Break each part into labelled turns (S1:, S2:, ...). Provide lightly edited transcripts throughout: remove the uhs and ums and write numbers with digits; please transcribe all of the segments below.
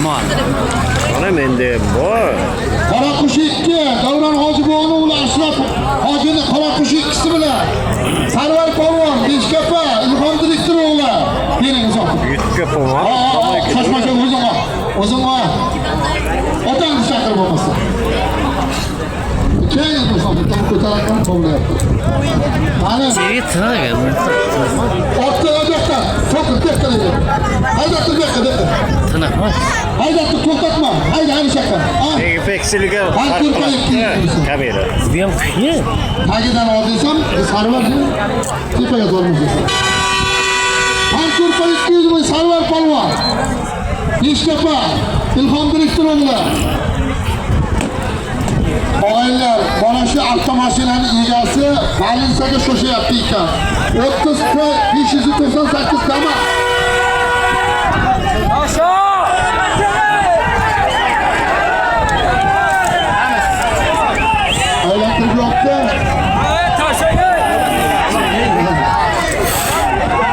S1: Mana mende bor.
S2: Qoraqush 2, Davron Hojiboyning o'g'li Ashraf Hojining Qoraqush 2si bilan Sarvar polvon Beshkapa Ilhom direktor o'g'li. Bering uzoq.
S1: Yutkapmi?
S2: Shoshmacha o'zing ol. Otangni chaqirib olmasa. Keyin do'stim, ko'targan qo'llayapti. Mana Orta odaqqa, to'xtatma. Haydatni to'xtatma. Hayda shaka.
S1: Efeksiliga kamera.
S3: Bu ham qiyin.
S2: Tagidan oldiysam, Sarvar tepaga tormizasiz. Hankurpa 200 ming Sarvar polvon. Beshkapa Ilhom direktor o'g'li. Og'aylar, mana shu avtomashinaning egasi Valensiyaga sho'shyapti ekan. 30 598 tama. Aylantirib yotdi.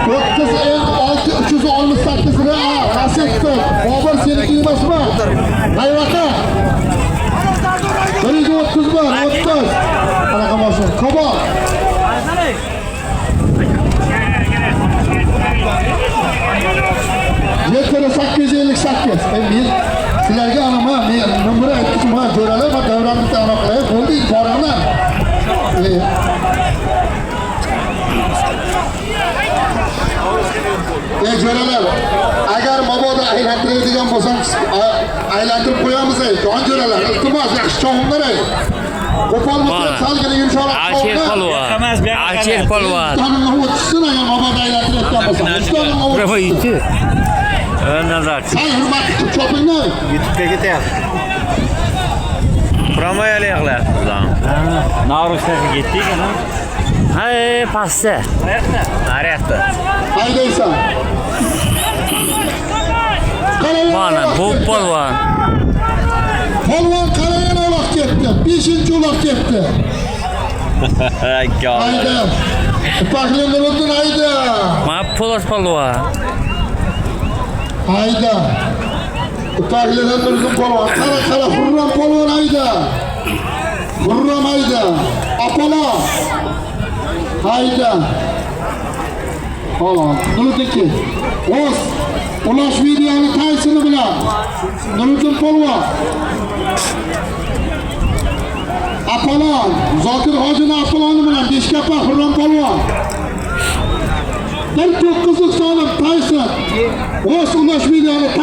S2: 30 368 Rasetto. Bobur seniki emasmi? Hayvata. 130 bor, 30. Qanaqa mashina? Qo'bol. Yettira 858. Men sizlarga anama men numara aytdim, ha, jo'ralar va davronni aniqlay. Bo'ldi, boringlar. Jo'ralar, agar mabodo aylantiradigan bo'lsangiz, aylantirib qo'yamiz, jon jo'ralar. Iltimos, yaxshi chog'imlar. Qo'pol bo'lsa, salgina yumshoq.
S3: Ashir polvon.
S2: Tanimni o'tsin, agar mabodo aylantiradigan bo'lsangiz.
S3: Bravo iti. Nazar.
S2: Say hurmat qilib chopinglar.
S1: YouTube'ga ketyapti. Promoyaliqlar.
S3: Navruzga ketdik ana. Hay, pastda. Qayerda?
S2: Haydaysan.
S3: Mana bu polvon.
S2: Polvon qaragan uloq ketdi. 5-uloq ketdi. Hayda. Pakli Nuriddin hayda.
S3: Ma Po'lat polvon.
S2: Hayda. Pakli Nuriddin polvon. Qara Hurram polvon hayda. Hurram hayda. Apollo. Hayda. Polvon. Nuriddinki. O'z Ulash videoni taysini bilan Nuriddin polvon. Apolon, Zokir Hojini Apoloni bilan Beshkapa Hurram polvon. 900 so'm taysin. O'z Ulash videoni